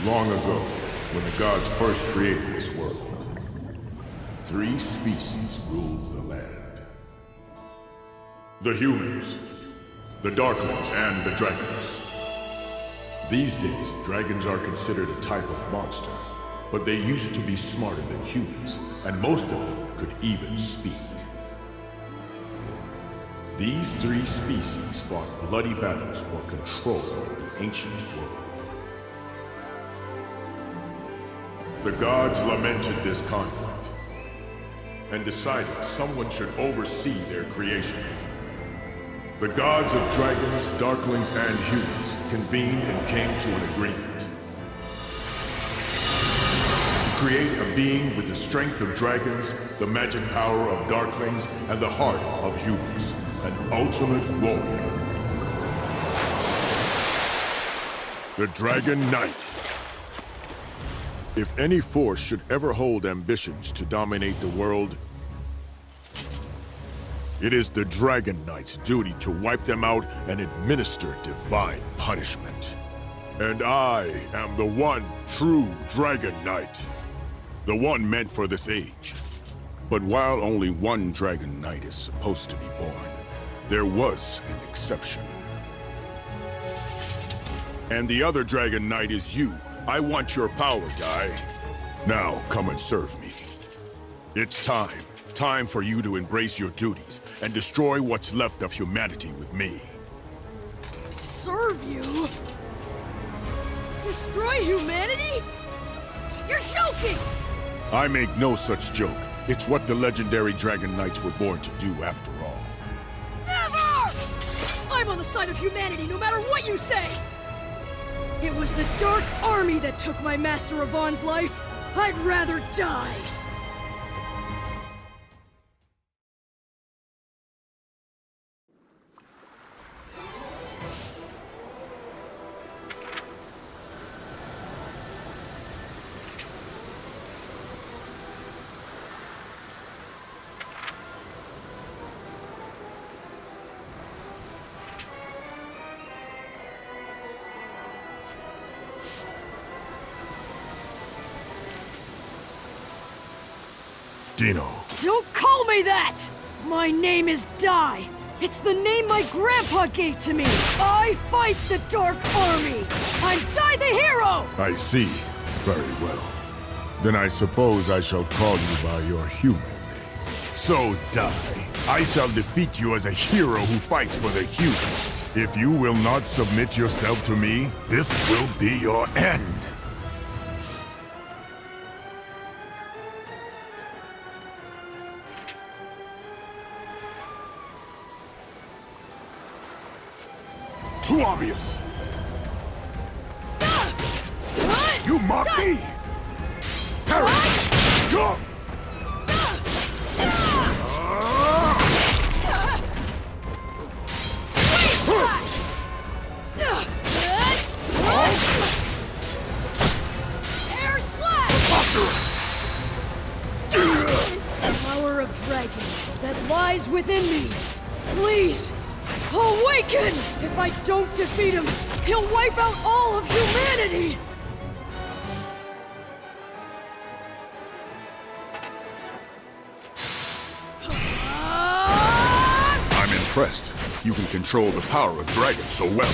Long ago, when the gods first created this world, 3 species ruled the land. The humans, the darklings, and the dragons. These days, dragons are considered a type of monster, but they used to be smarter than humans, and most of them could even speak. These 3 species fought bloody battles for control of the ancient world. The gods lamented this conflict and decided someone should oversee their creation. The gods of dragons, darklings, and humans convened and came to an agreement to create a being with the strength of dragons, the magic power of darklings, and the heart of humans, an ultimate warrior. The Dragon Knight. If any force should ever hold ambitions to dominate the world, it is the Dragon Knight's duty to wipe them out and administer divine punishment. And I am the one true Dragon Knight, the one meant for this age. But while only one Dragon Knight is supposed to be born, there was an exception. And the other Dragon Knight is you. I want your power, Guy. Now, come and serve me. It's time. Time for you to embrace your duties and destroy what's left of humanity with me. Serve you? Destroy humanity? You're joking! I make no such joke. It's what the legendary Dragon Knights were born to do after all. Never! I'm on the side of humanity no matter what you say! It was the Dark Army that took my Master Yvonne's life. I'd rather die. Dino. Don't call me that! My name is Dai. It's the name my grandpa gave to me. I fight the Dark Army. I'm Dai the hero! I see. Very well. Then I suppose I shall call you by your human name. So, Dai, I shall defeat you as a hero who fights for the humans. If you will not submit yourself to me, this will be your end. Too obvious. You mock me? Parry! Jump! Air slash! Preposterous! The power of dragons that lies within me. Please, awaken! If I don't defeat him, he'll wipe out all of humanity! I'm impressed. You can control the power of dragons so well.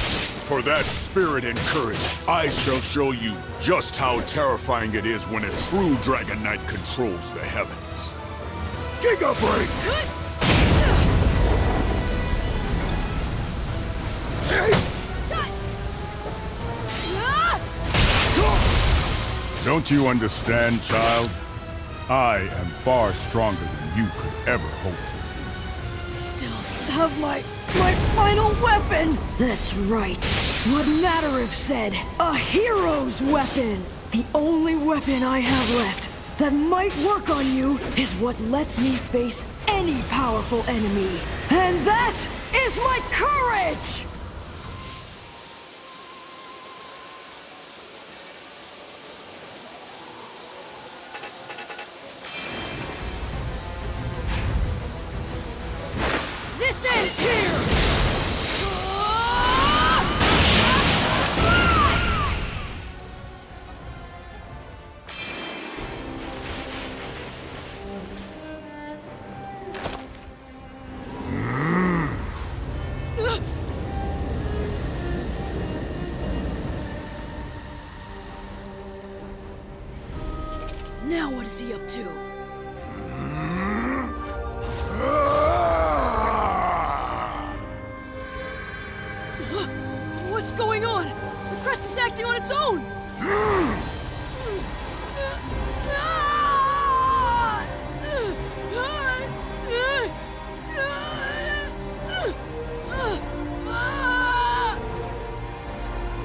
For that spirit and courage, I shall show you just how terrifying it is when a true Dragon Knight controls the heavens. Giga Break! Don't you understand, child? I am far stronger than you could ever hope to be. I still have my final weapon! That's right. What Matter said, a hero's weapon! The only weapon I have left that might work on you is what lets me face any powerful enemy. And that is my courage! This ends here! he up to? What's going on? The crest is acting on its own!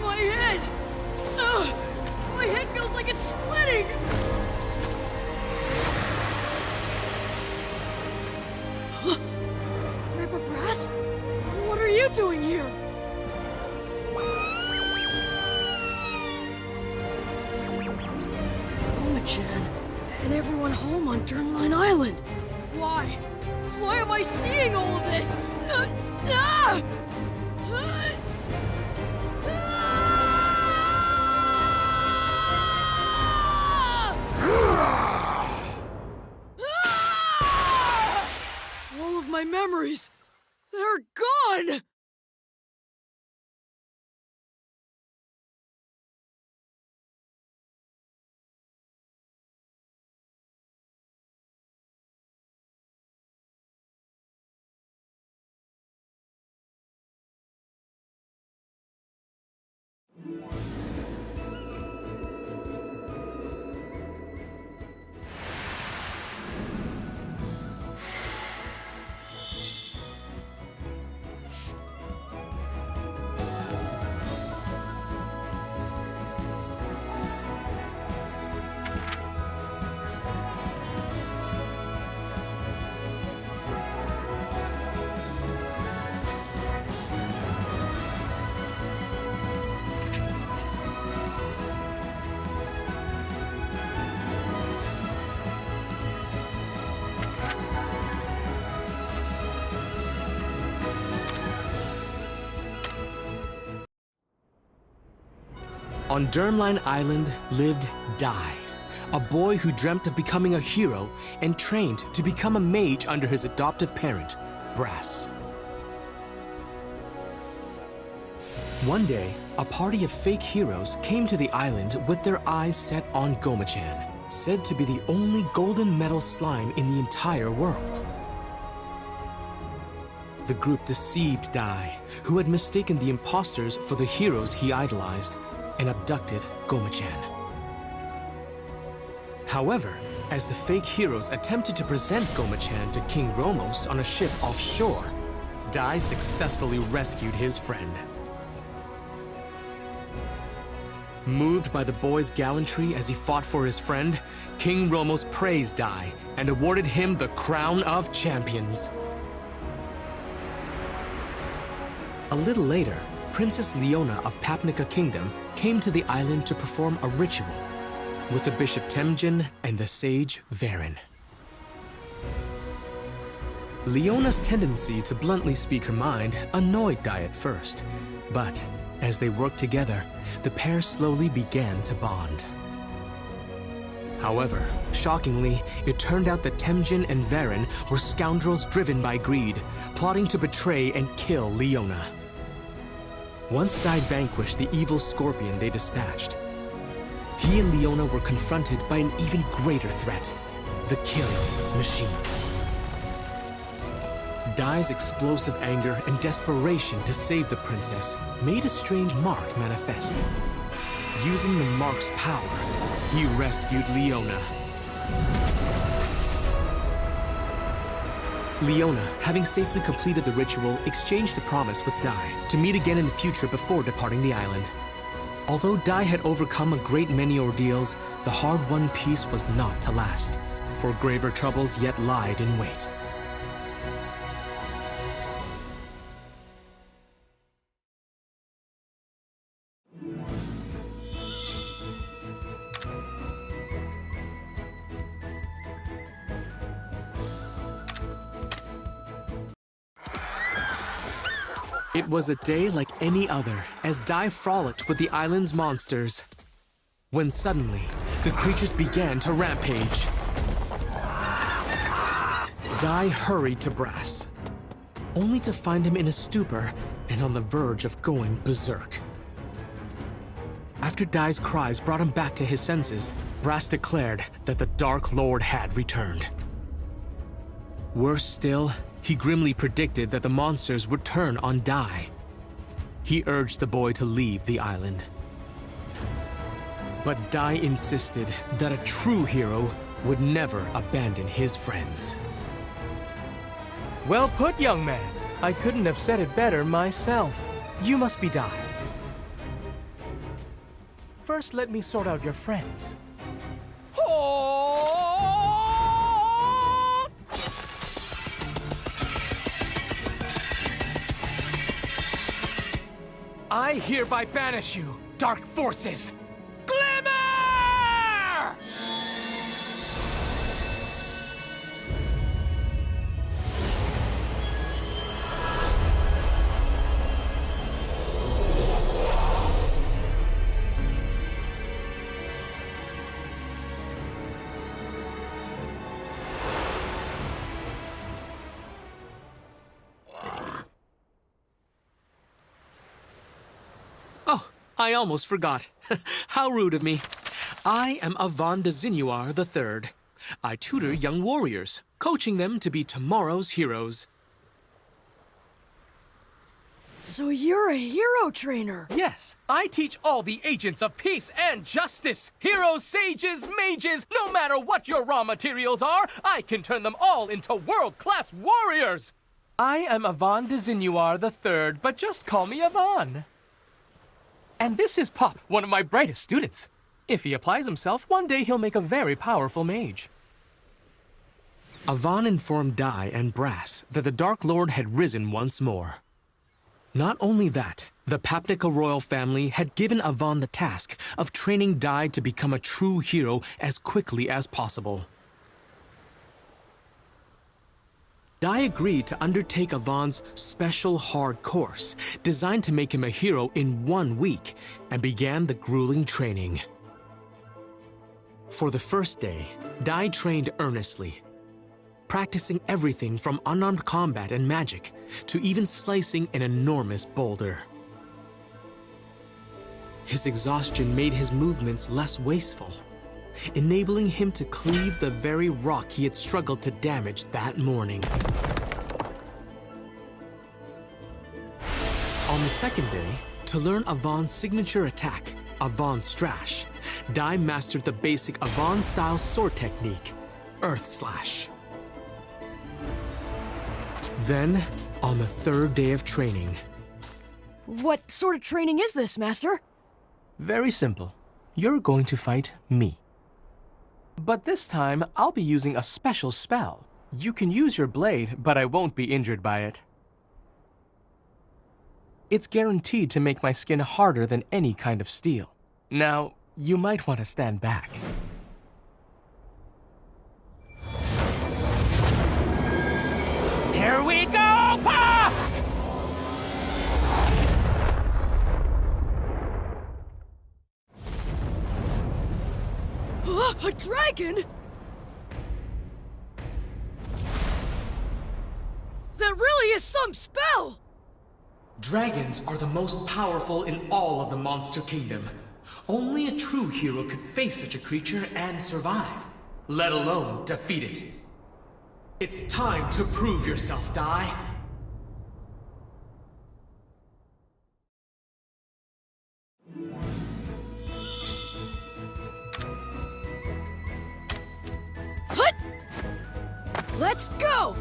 My head! My head feels like it's splitting! Grandpa Brass? What are you doing here? Chan, and everyone home on Durnline Island. Why? Why am I seeing all of this? All of my memories, they're gone! On Durnline Island lived Dai, a boy who dreamt of becoming a hero and trained to become a mage under his adoptive parent, Brass. One day, a party of fake heroes came to the island with their eyes set on Goma-chan, said to be the only golden metal slime in the entire world. The group deceived Dai, who had mistaken the imposters for the heroes he idolized, and abducted Goma-chan. However, as the fake heroes attempted to present Goma-chan to King Romos on a ship offshore, Dai successfully rescued his friend. Moved by the boy's gallantry as he fought for his friend, King Romos praised Dai and awarded him the Crown of Champions. A little later, Princess Leona of Papnica Kingdom came to the island to perform a ritual with the Bishop Temjin and the sage Varen. Leona's tendency to bluntly speak her mind annoyed Dai at first, but as they worked together, the pair slowly began to bond. However, shockingly, it turned out that Temjin and Varen were scoundrels driven by greed, plotting to betray and kill Leona. Once Dai vanquished the evil scorpion they dispatched, he and Leona were confronted by an even greater threat, the killing machine. Dai's explosive anger and desperation to save the princess made a strange mark manifest. Using the mark's power, he rescued Leona. Leona, having safely completed the ritual, exchanged a promise with Dai to meet again in the future before departing the island. Although Dai had overcome a great many ordeals, the hard-won peace was not to last, for graver troubles yet lied in wait. It was a day like any other, as Dai frolicked with the island's monsters. When suddenly, the creatures began to rampage. Dai hurried to Brass, only to find him in a stupor and on the verge of going berserk. After After Dai's cries brought him back to his senses, Brass declared that the Dark Lord had returned. Worse still, he grimly predicted that the monsters would turn on Dai. He urged the boy to leave the island. But Dai insisted that a true hero would never abandon his friends. Well put, young man. I couldn't have said it better myself. You must be Dai. First, let me sort out your friends. I hereby banish you, dark forces! Glimmer! I almost forgot. How rude of me. I am Avan de Zinuar III. I tutor young warriors, coaching them to be tomorrow's heroes. So you're a hero trainer? Yes, I teach all the agents of peace and justice. Heroes, sages, mages, no matter what your raw materials are, I can turn them all into world-class warriors. I am Avan de Zinuar III, but just call me Avan. And this is Pop, one of my brightest students. If he applies himself, one day he'll make a very powerful mage. Avan informed Dai and Brass that the Dark Lord had risen once more. Not only that, the Papnica royal family had given Avan the task of training Dai to become a true hero as quickly as possible. Dai agreed to undertake Avan's special hard course, designed to make him a hero in 1 week, and began the grueling training. For the first day, Dai trained earnestly, practicing everything from unarmed combat and magic to even slicing an enormous boulder. His exhaustion made his movements less wasteful, enabling him to cleave the very rock he had struggled to damage that morning. On the second day, to learn Avan's signature attack, Avan Strash, Dai mastered the basic Avan-style sword technique, Earth Slash. Then, on the third day of training... What sort of training is this, Master? Very simple. You're going to fight me. But this time, I'll be using a special spell. You can use your blade, but I won't be injured by it. It's guaranteed to make my skin harder than any kind of steel. Now, you might want to stand back. Here we go, Pop! A dragon? That really is some spell! Dragons are the most powerful in all of the Monster Kingdom. Only a true hero could face such a creature and survive, let alone defeat it. It's time to prove yourself, Dai. Hut! Let's go!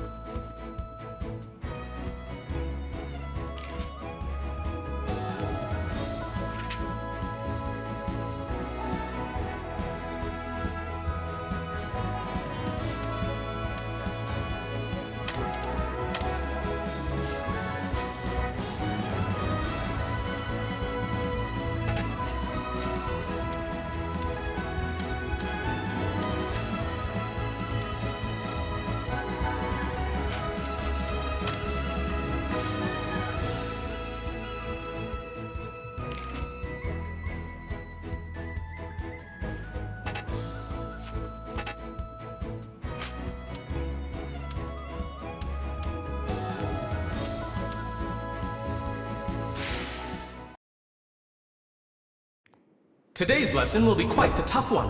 Today's lesson will be quite the tough one.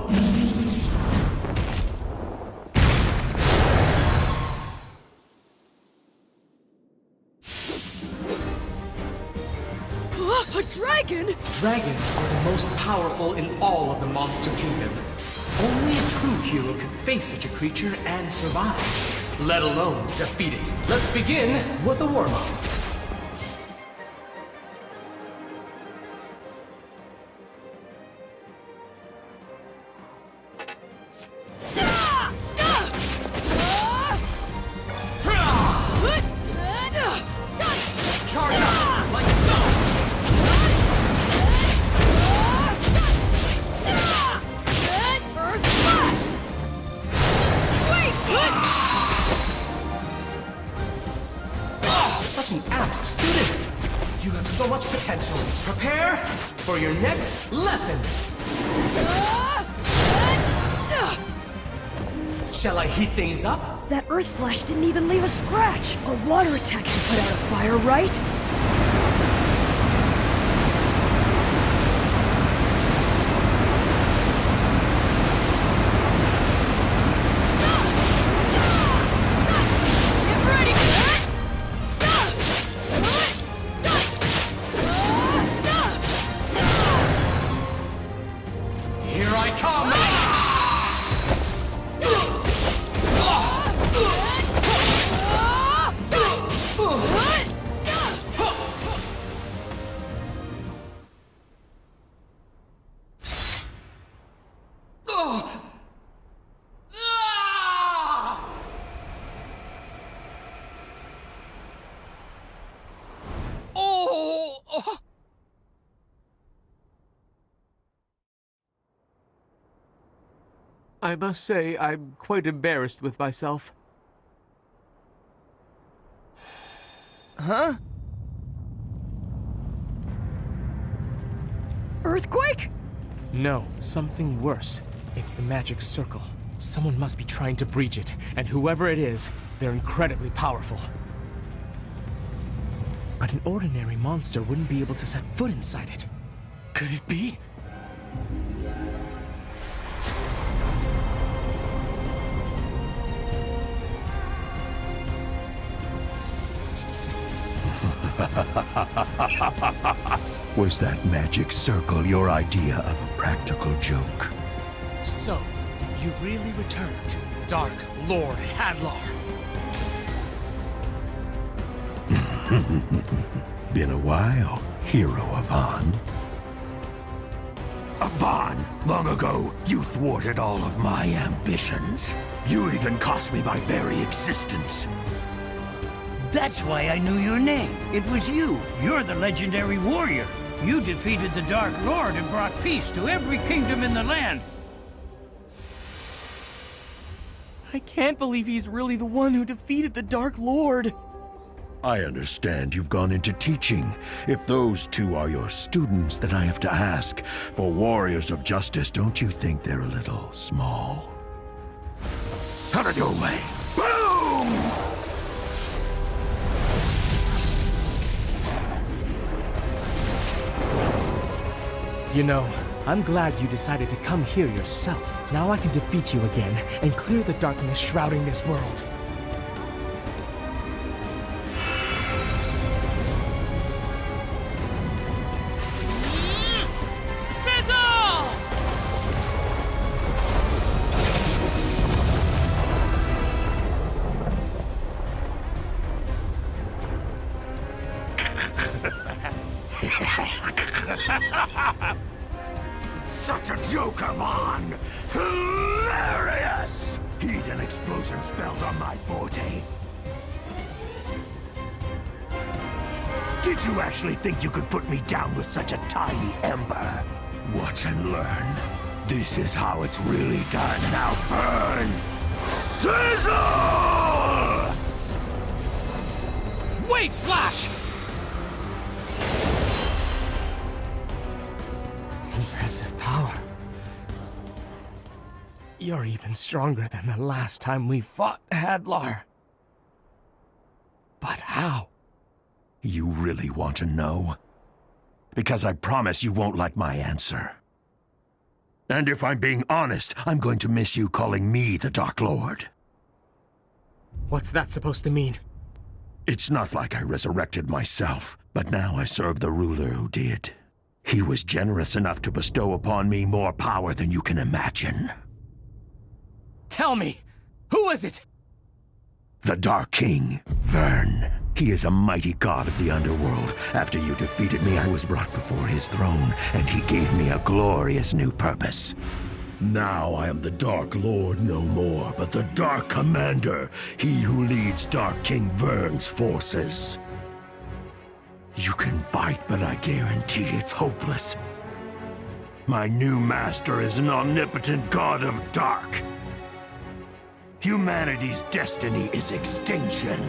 A dragon? Dragons are the most powerful in all of the Monster Kingdom. Only a true hero could face such a creature and survive, let alone defeat it. Let's begin with a warm-up. Charge up, like so! Earth Slash! Wait! Oh, such an apt student! You have so much potential. Prepare for your next lesson. Shall I heat things up? That Earth Slash didn't even leave a scratch. A water attack should put out a fire, right? Get ready! Here I come! I must say, I'm quite embarrassed with myself. Huh? Earthquake? No, something worse. It's the magic circle. Someone must be trying to breach it, and whoever it is, they're incredibly powerful. But an ordinary monster wouldn't be able to set foot inside it. Could it be? Was that magic circle your idea of a practical joke? So, you really returned, Dark Lord Hadlar. Been a while, hero Avan. Avan, long ago, you thwarted all of my ambitions. You even cost me my very existence. That's why I knew your name. It was you. You're the legendary warrior. You defeated the Dark Lord and brought peace to every kingdom in the land. I can't believe he's really the one who defeated the Dark Lord. I understand you've gone into teaching. If those two are your students, then I have to ask, for warriors of justice, don't you think they're a little small? Out of your way! Boom! You know, I'm glad you decided to come here yourself. Now I can defeat you again and clear the darkness shrouding this world. Such a joke, Avan! Hilarious! Heat and explosion spells are my forte. Did you actually think you could put me down with such a tiny ember? Watch and learn. This is how it's really done. Now burn! Sizzle! Wave Slash! Impressive power. You're even stronger than the last time we fought, Hadlar. But how? You really want to know? Because I promise you won't like my answer. And if I'm being honest, I'm going to miss you calling me the Dark Lord. What's that supposed to mean? It's not like I resurrected myself, but now I serve the ruler who did. He was generous enough to bestow upon me more power than you can imagine. Tell me, who is it? The Dark King, Vern. He is a mighty god of the underworld. After you defeated me, I was brought before his throne, and he gave me a glorious new purpose. Now I am the Dark Lord no more, but the Dark Commander, he who leads Dark King Vern's forces. You can fight, but I guarantee it's hopeless. My new master is an omnipotent god of dark. Humanity's destiny is extinction.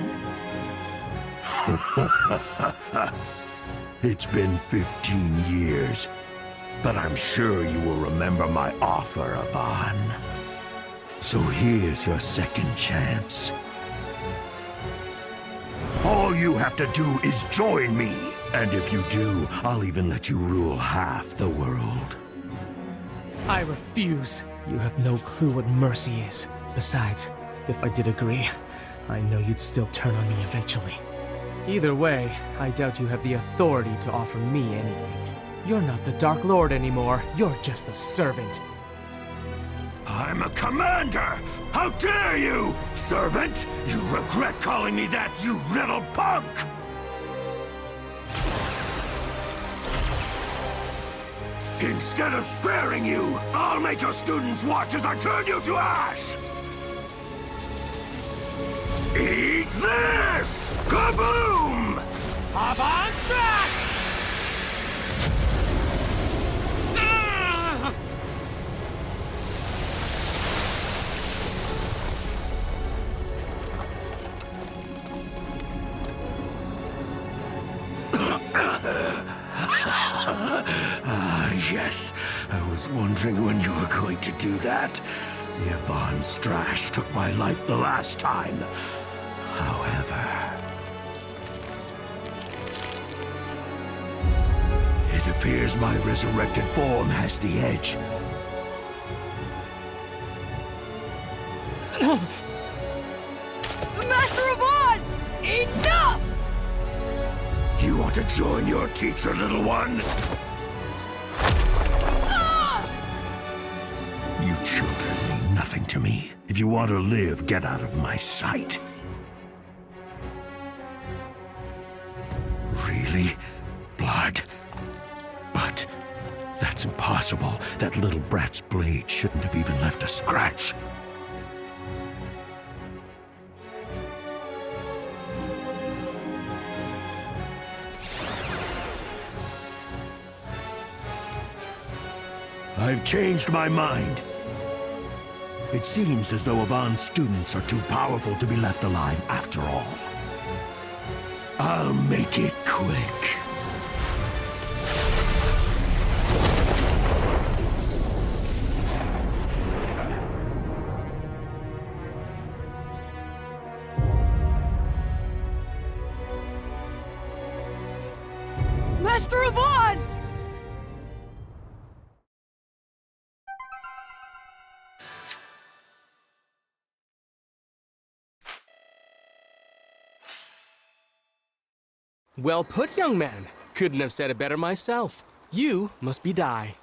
It's been 15 years, but I'm sure you will remember my offer, Yvonne. So here's your second chance. All you have to do is join me. And if you do, I'll even let you rule half the world. I refuse. You have no clue what mercy is. Besides, if I did agree, I know you'd still turn on me eventually. Either way, I doubt you have the authority to offer me anything. You're not the Dark Lord anymore. You're just a servant. I'm a commander! How dare you, servant! You regret calling me that, you little punk! Instead of sparing you, I'll make your students watch as I turn you to ash! Eat this! Kaboom! Avant Strash! Ah! Yes. I was wondering when you were going to do that. The Avant Strash took my life the last time. However, it appears my resurrected form has the edge. Master Avant! Enough! You want to join your teacher, little one? You children mean nothing to me. If you want to live, get out of my sight. Really? Blood? But that's impossible. That little brat's blade shouldn't have even left a scratch. I've changed my mind. It seems as though Avon's students are too powerful to be left alive after all. I'll make it quick. Master Avant! Well put, young man. Couldn't have said it better myself. You must be Dai.